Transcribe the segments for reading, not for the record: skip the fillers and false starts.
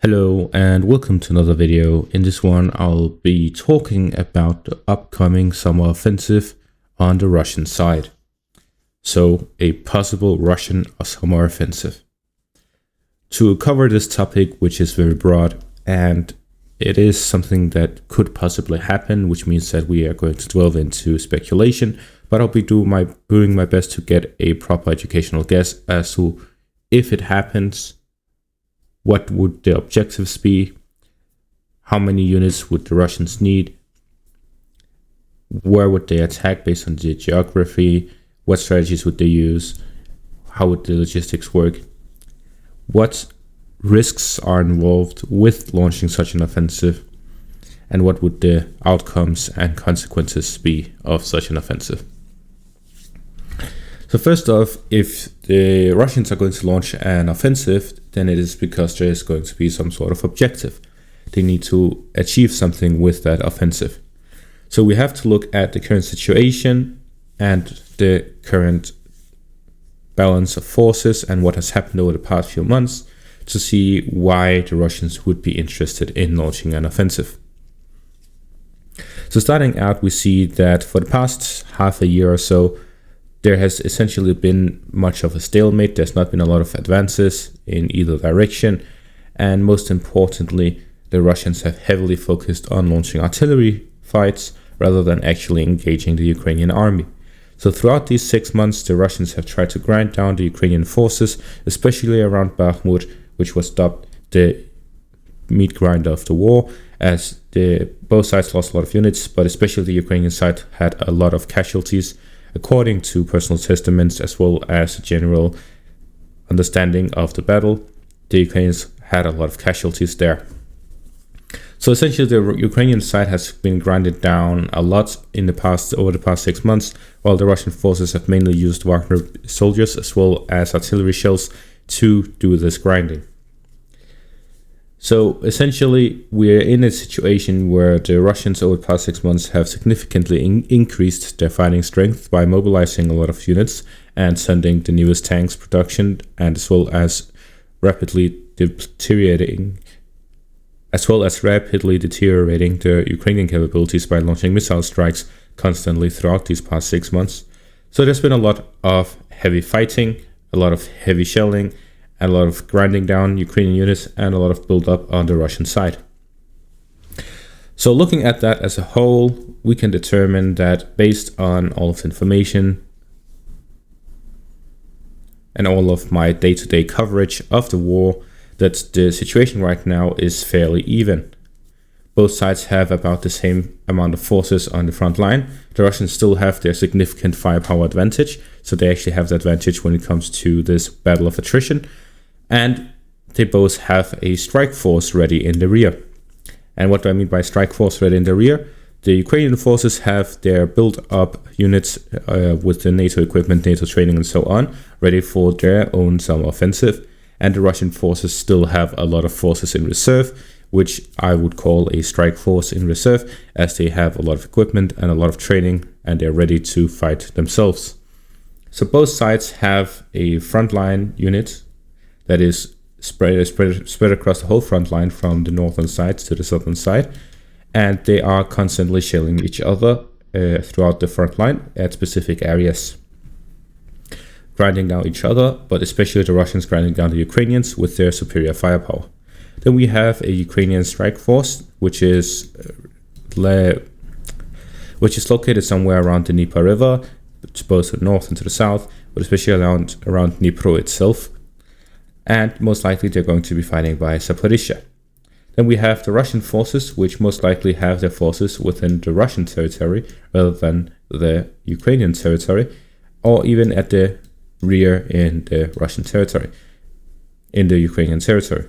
Hello and welcome to another video. In this one, I'll be talking about the upcoming summer offensive on the Russian side. So, a possible Russian summer offensive. To cover this topic, which is very broad, and it is something that could possibly happen, which means that we are going to delve into speculation, but I'll be doing my best to get a proper educational guess as to if it happens, what would the objectives be, how many units would the Russians need, where would they attack based on the geography, what strategies would they use, how would the logistics work, what risks are involved with launching such an offensive, and what would the outcomes and consequences be of such an offensive. So first off, if the Russians are going to launch an offensive, then it is because there is going to be some sort of objective. They need to achieve something with that offensive. So we have to look at the current situation and the current balance of forces and what has happened over the past few months to see why the Russians would be interested in launching an offensive. So starting out, we see that for the past half a year or so, there has essentially been much of a stalemate. There's not been a lot of advances in either direction. And most importantly, the Russians have heavily focused on launching artillery fights rather than actually engaging the Ukrainian army. So throughout these 6 months, the Russians have tried to grind down the Ukrainian forces, especially around Bakhmut, which was dubbed the meat grinder of the war, as both sides lost a lot of units, but especially the Ukrainian side had a lot of casualties, according to personal testaments as well as a general understanding of the battle. The Ukrainians had a lot of casualties there. So essentially the Ukrainian side has been grinded down a lot over the past 6 months, while the Russian forces have mainly used Wagner soldiers as well as artillery shells to do this grinding. So essentially, we're in a situation where the Russians over the past 6 months have significantly increased their fighting strength by mobilizing a lot of units and sending the newest tanks production, and as well as rapidly deteriorating the Ukrainian capabilities by launching missile strikes constantly throughout these past 6 months. So there's been a lot of heavy fighting, a lot of heavy shelling, and a lot of grinding down Ukrainian units, and a lot of build-up on the Russian side. So looking at that as a whole, we can determine that based on all of the information and all of my day-to-day coverage of the war, that the situation right now is fairly even. Both sides have about the same amount of forces on the front line. The Russians still have their significant firepower advantage, so they actually have the advantage when it comes to this battle of attrition. And they both have a strike force ready in the rear. And what do I mean by strike force ready in the rear? The Ukrainian forces have their built-up units with the NATO equipment, NATO training, and so on, ready for their own summer offensive. And the Russian forces still have a lot of forces in reserve, which I would call a strike force in reserve, as they have a lot of equipment and a lot of training, and they're ready to fight themselves. So both sides have a frontline unit that is spread across the whole front line from the northern side to the southern side, and they are constantly shelling each other throughout the front line at specific areas, grinding down each other, but especially the Russians grinding down the Ukrainians with their superior firepower. Then we have a Ukrainian strike force, which is located somewhere around the Dnieper River, both to the north and to the south, but especially around Dnipro itself. And most likely they're going to be fighting by Zaporizhzhia. Then we have the Russian forces, which most likely have their forces within the Russian territory rather than the Ukrainian territory, or even at the rear in the Russian territory, in the Ukrainian territory.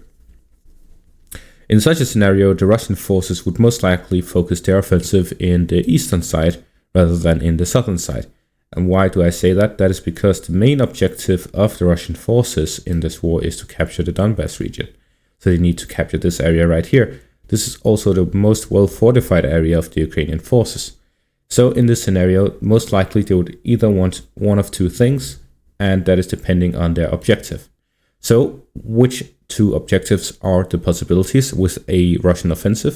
In such a scenario, the Russian forces would most likely focus their offensive in the eastern side rather than in the southern side. And why do I say that? That is because the main objective of the Russian forces in this war is to capture the Donbass region. So they need to capture this area right here. This is also the most well-fortified area of the Ukrainian forces. So in this scenario, most likely they would either want one of two things, and that is depending on their objective. So which two objectives are the possibilities with a Russian offensive.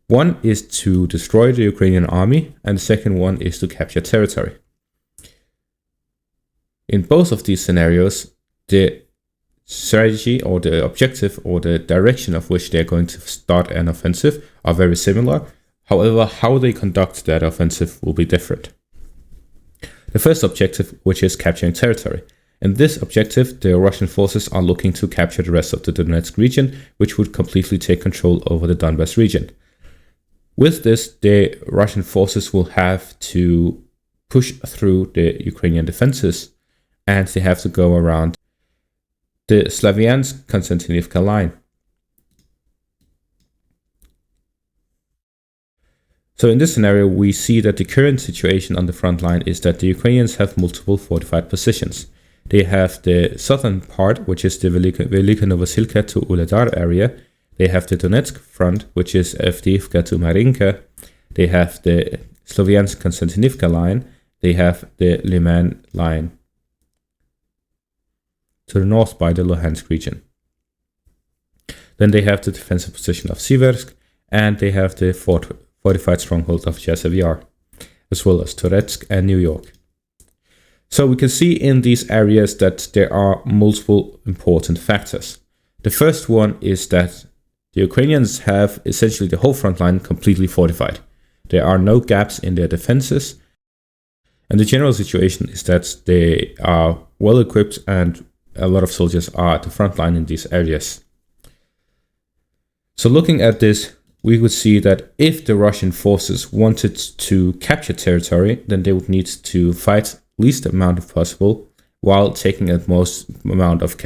One is to destroy the Ukrainian army, and the second one is to capture territory. In both of these scenarios, the strategy or the objective or the direction of which they're going to start an offensive are very similar. However, how they conduct that offensive will be different. The first objective, which is capturing territory. In this objective, the Russian forces are looking to capture the rest of the Donetsk region, which would completely take control over the Donbas region. With this, the Russian forces will have to push through the Ukrainian defenses, and they have to go around the Slavyansk-Konstantinivka line. So in this scenario, we see that the current situation on the front line is that the Ukrainians have multiple fortified positions. They have the southern part, which is the Velika Novosilka to Uledar area. They have the Donetsk front, which is Avdiivka to Marinka. They have the Slovyansk-Konstantinivka line. They have the Liman line to the north by the Luhansk region. Then they have the defensive position of Siversk, and they have the fortified stronghold of Chasiv Yar, as well as Toretsk and New York. So we can see in these areas that there are multiple important factors. The first one is that the Ukrainians have essentially the whole front line completely fortified. There are no gaps in their defenses. And the general situation is that they are well equipped and a lot of soldiers are at the front line in these areas. So looking at this, we would see that if the Russian forces wanted to capture territory, then they would need to fight least amount of possible while taking the most amount of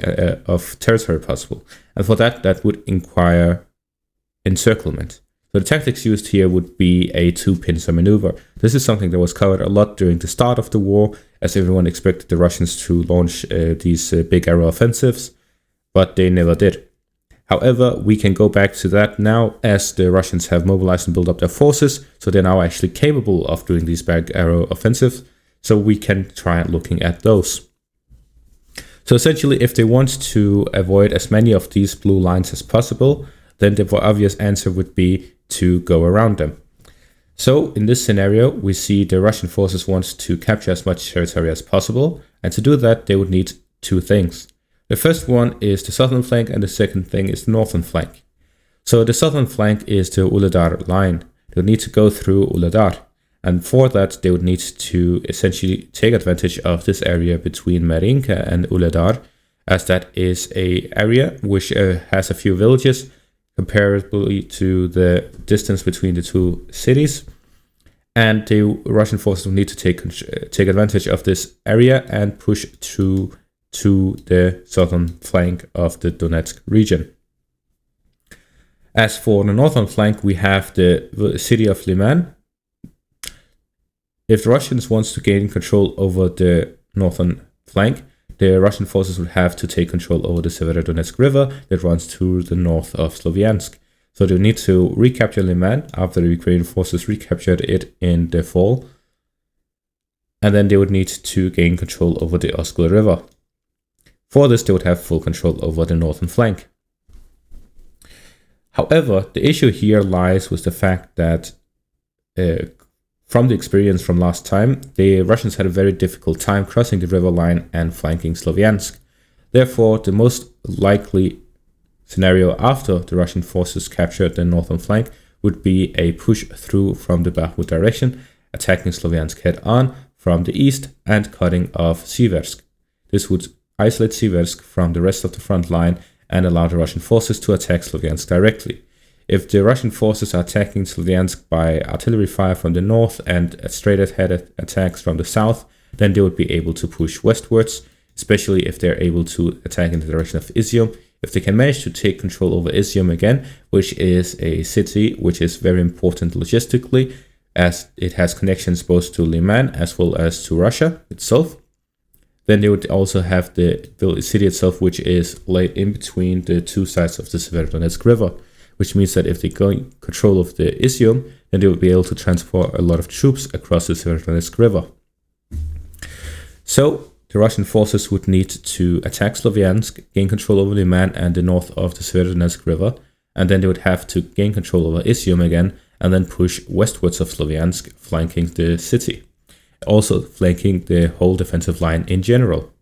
territory possible. And for that would require encirclement. So the tactics used here would be a two-pincer maneuver. This is something that was covered a lot during the start of the war, as everyone expected the Russians to launch these big aero offensives, but they never did. However, we can go back to that now as the Russians have mobilized and built up their forces, so they're now actually capable of doing these big aero offensives, so we can try looking at those. So essentially, if they want to avoid as many of these blue lines as possible, then the obvious answer would be to go around them. So in this scenario, we see the Russian forces want to capture as much territory as possible, and to do that, they would need two things. The first one is the southern flank, and the second thing is the northern flank. So the southern flank is the Uledar line. They would need to go through Uledar, and for that, they would need to essentially take advantage of this area between Marinka and Uledar, as that is an area which has a few villages, comparably to the distance between the two cities, and the Russian forces will need to take advantage of this area and push through to the southern flank of the Donetsk region. As for the northern flank, we have the city of Liman. If the Russians want to gain control over the northern flank, the Russian forces would have to take control over the Severodonetsk River that runs to the north of Slovyansk. So they need to recapture Liman after the Ukrainian forces recaptured it in the fall. And then they would need to gain control over the Oskil River. For this, they would have full control over the northern flank. However, the issue here lies with the fact that from the experience from last time, the Russians had a very difficult time crossing the river line and flanking Slovyansk. Therefore, the most likely scenario after the Russian forces captured the northern flank would be a push through from the Bakhmut direction, attacking Slovyansk head-on from the east and cutting off Siversk. This would isolate Siversk from the rest of the front line and allow the Russian forces to attack Slovyansk directly. If the Russian forces are attacking Slovyansk by artillery fire from the north and straight-ahead attacks from the south, then they would be able to push westwards, especially if they're able to attack in the direction of Izium. If they can manage to take control over Izium again, which is a city which is very important logistically, as it has connections both to Liman as well as to Russia itself, then they would also have the city itself, which is laid in between the two sides of the Severodonetsk River, which means that if they gain control of the Izium, then they would be able to transport a lot of troops across the Severodonetsk River. So the Russian forces would need to attack Sloviansk, gain control over Liman and the north of the Severodonetsk River, and then they would have to gain control over Izium again, and then push westwards of Sloviansk, flanking the city, also flanking the whole defensive line in general.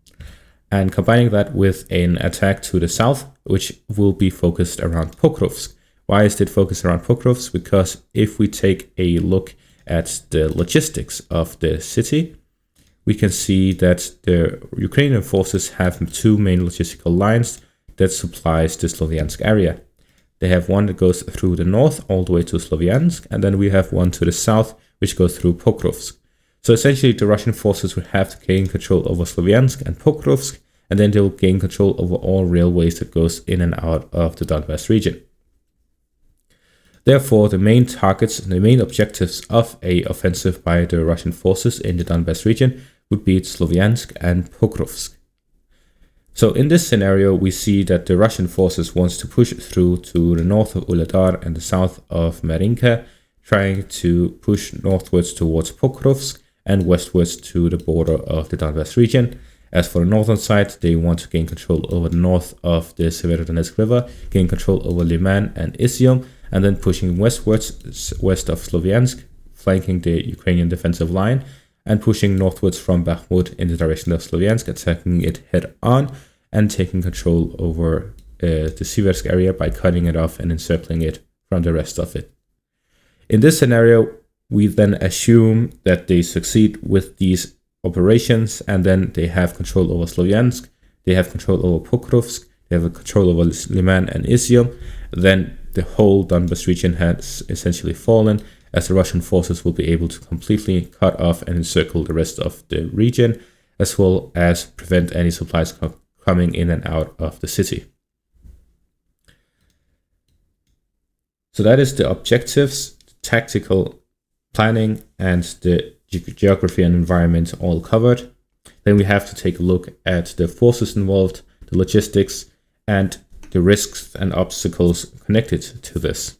And combining that with an attack to the south, which will be focused around Pokrovsk. Why is it focused around Pokrovsk? Because if we take a look at the logistics of the city, we can see that the Ukrainian forces have two main logistical lines that supplies the Sloviansk area. They have one that goes through the north all the way to Sloviansk, and then we have one to the south, which goes through Pokrovsk. So essentially, the Russian forces would have to gain control over Sloviansk and Pokrovsk, and then they will gain control over all railways that goes in and out of the Donbas region. Therefore, the main targets, the main objectives of a offensive by the Russian forces in the Donbas region would be Sloviansk and Pokrovsk. So in this scenario, we see that the Russian forces wants to push through to the north of Uledar and the south of Marinka, trying to push northwards towards Pokrovsk and westwards to the border of the Donbas region. As for the northern side, they want to gain control over the north of the Severodonetsk River, gain control over Liman and Izium, and then pushing westwards, west of Sloviansk, flanking the Ukrainian defensive line, and pushing northwards from Bakhmut in the direction of Sloviansk, attacking it head on, and taking control over the Siversk area by cutting it off and encircling it from the rest of it. In this scenario, we then assume that they succeed with these operations, and then they have control over Sloviansk, they have control over Pokrovsk, they have control over Liman and Izium. Then the whole Donbas region has essentially fallen, as the Russian forces will be able to completely cut off and encircle the rest of the region, as well as prevent any supplies coming in and out of the city. So that is the objectives, tactical planning, and the geography and environment all covered. Then we have to take a look at the forces involved, the logistics, and the risks and obstacles connected to this.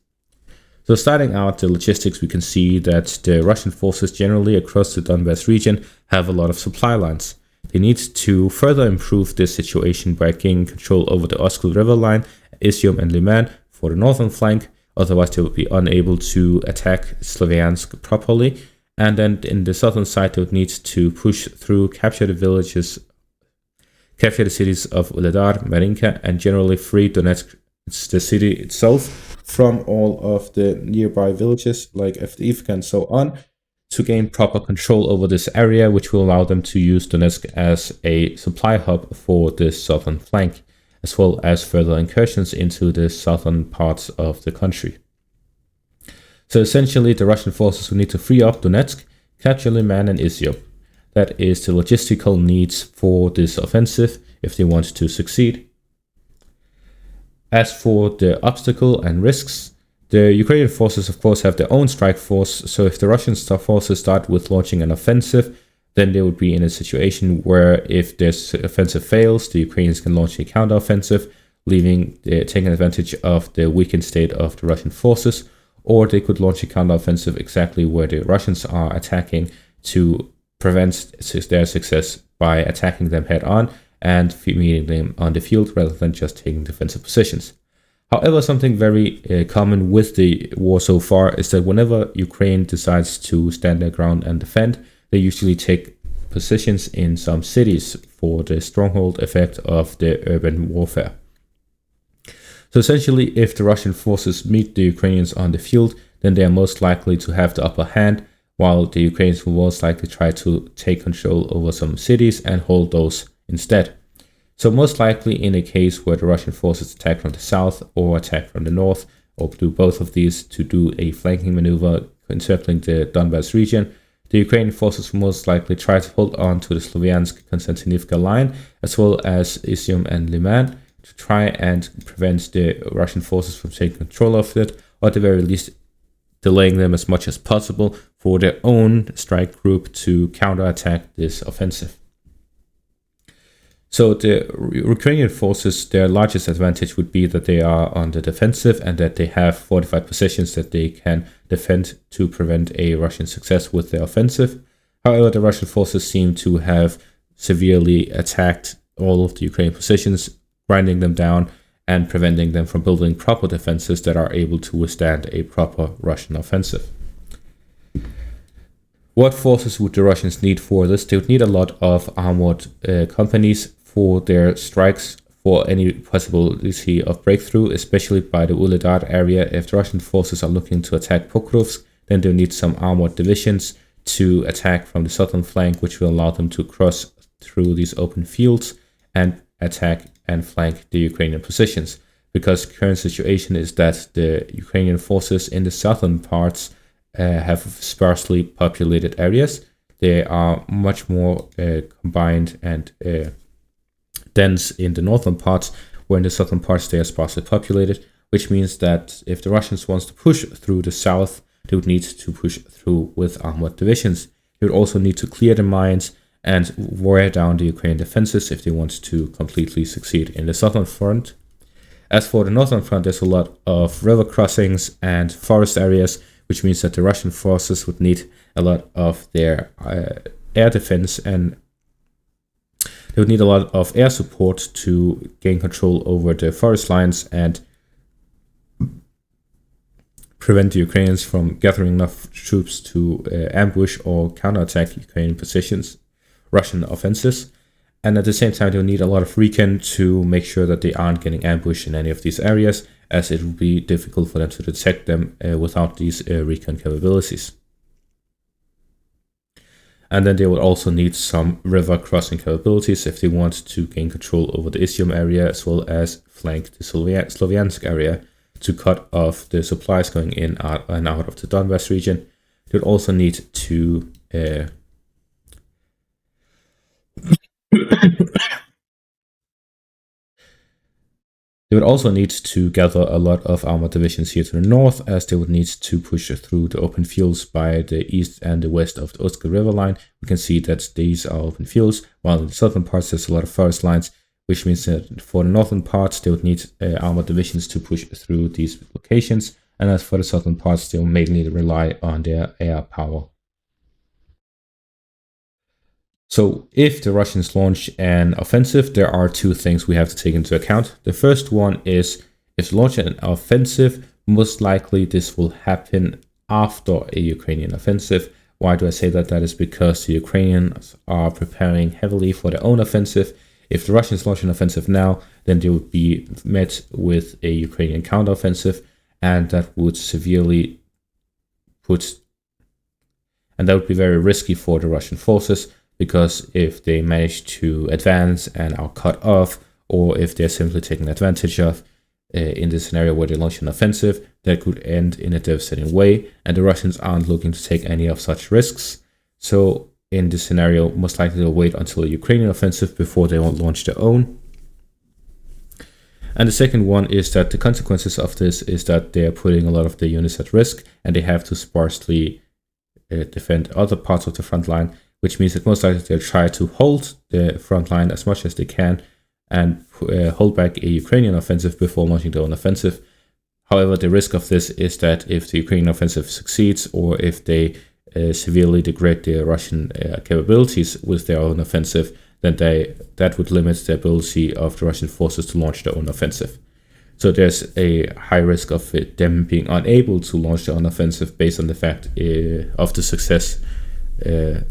So starting out the logistics, we can see that the Russian forces generally across the Donbas region have a lot of supply lines. They need to further improve this situation by gaining control over the Oskil River line, Izium and Liman for the northern flank, otherwise they would be unable to attack Sloviansk properly. And then in the southern side, they would need to push through, capture the cities of Uledar, Marinka, and generally free Donetsk, the city itself, from all of the nearby villages like Avdiivka and so on, to gain proper control over this area, which will allow them to use Donetsk as a supply hub for this southern flank, as well as further incursions into the southern parts of the country. So essentially, the Russian forces will need to free up Donetsk, capture Liman and Izium. That is the logistical needs for this offensive if they want to succeed. As for the obstacle and risks, the Ukrainian forces of course have their own strike force, so if the Russian forces start with launching an offensive, then they would be in a situation where if this offensive fails, the Ukrainians can launch a counteroffensive, taking advantage of the weakened state of the Russian forces, or they could launch a counteroffensive exactly where the Russians are attacking to prevent their success by attacking them head on and meeting them on the field rather than just taking defensive positions. However, something very common with the war so far is that whenever Ukraine decides to stand their ground and defend, they usually take positions in some cities for the stronghold effect of the urban warfare. So essentially, if the Russian forces meet the Ukrainians on the field, then they are most likely to have the upper hand, while the Ukrainians will most likely try to take control over some cities and hold those instead. So most likely in a case where the Russian forces attack from the south or attack from the north, or do both of these to do a flanking maneuver encircling the Donbas region, the Ukrainian forces will most likely try to hold on to the Sloviansk-Konstantinivka line, as well as Izium and Liman, to try and prevent the Russian forces from taking control of it, or at the very least delaying them as much as possible for their own strike group to counterattack this offensive. So the Ukrainian forces, their largest advantage would be that they are on the defensive and that they have fortified positions that they can defend to prevent a Russian success with their offensive. However, the Russian forces seem to have severely attacked all of the Ukrainian positions, grinding them down and preventing them from building proper defenses that are able to withstand a proper Russian offensive. What forces would the Russians need for this? They would need a lot of armored companies for their strikes, for any possibility of breakthrough, especially by the Uledar area. If the Russian forces are looking to attack Pokrovsk, then they'll need some armored divisions to attack from the southern flank, which will allow them to cross through these open fields and attack and flank the Ukrainian positions. Because the current situation is that the Ukrainian forces in the southern parts have sparsely populated areas. They are much more combined and dense in the northern parts, where in the southern parts they are sparsely populated, which means that if the Russians want to push through the south, they would need to push through with armored divisions. They would also need to clear the mines and wear down the Ukrainian defenses if they want to completely succeed in the southern front. As for the northern front, there's a lot of river crossings and forest areas, which means that the Russian forces would need a lot of their air defense, and they would need a lot of air support to gain control over the forest lines and prevent the Ukrainians from gathering enough troops to ambush or counterattack Ukrainian positions, Russian offensives. And at the same time, they'll need a lot of recon to make sure that they aren't getting ambushed in any of these areas, as it will be difficult for them to detect them without these recon capabilities. And then they will also need some river crossing capabilities if they want to gain control over the Izium area, as well as flank the Sloviansk area to cut off the supplies going in and out of the Donbass region. They would also need to They would also need to gather a lot of armored divisions here to the north, as they would need to push through the open fields by the east and the west of the Oska river line. We can see that these are open fields, while in the southern parts there's a lot of forest lines, which means that for the northern parts they would need armored divisions to push through these locations, and as for the southern parts they'll mainly rely on their air power. So if the Russians launch an offensive, there are two things we have to take into account. The first one is, if they launch an offensive, most likely this will happen after a Ukrainian offensive. Why do I say that? That is because the Ukrainians are preparing heavily for their own offensive. If the Russians launch an offensive now, then they would be met with a Ukrainian counteroffensive, and that would severely and that would be very risky for the Russian forces. Because if they manage to advance and are cut off, or if they're simply taken advantage of in this scenario where they launch an offensive, that could end in a devastating way, and the Russians aren't looking to take any of such risks. So in this scenario, most likely they'll wait until a Ukrainian offensive before they will launch their own. And the second one is that the consequences of this is that they're putting a lot of their units at risk, and they have to sparsely defend other parts of the front line, which means that most likely they'll try to hold the front line as much as they can and hold back a Ukrainian offensive before launching their own offensive. However, the risk of this is that if the Ukrainian offensive succeeds, or if they severely degrade their Russian capabilities with their own offensive, then that would limit the ability of the Russian forces to launch their own offensive. So there's a high risk of them being unable to launch their own offensive based on the fact of the success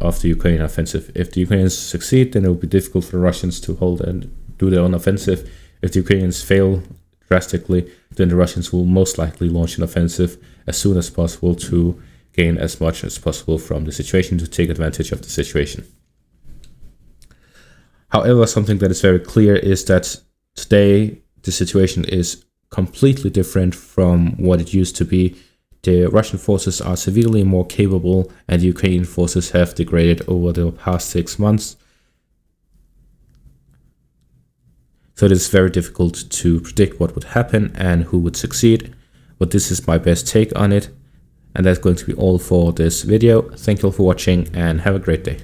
of the Ukrainian offensive. If the Ukrainians succeed, then it will be difficult for the Russians to hold and do their own offensive. If the Ukrainians fail drastically, then the Russians will most likely launch an offensive as soon as possible to gain as much as possible from the situation, to take advantage of the situation. However, something that is very clear is that today the situation is completely different from what it used to be. The Russian forces are severely more capable, and the Ukrainian forces have degraded over the past 6 months. So it is very difficult to predict what would happen and who would succeed, but this is my best take on it, and that's going to be all for this video. Thank you all for watching, and have a great day.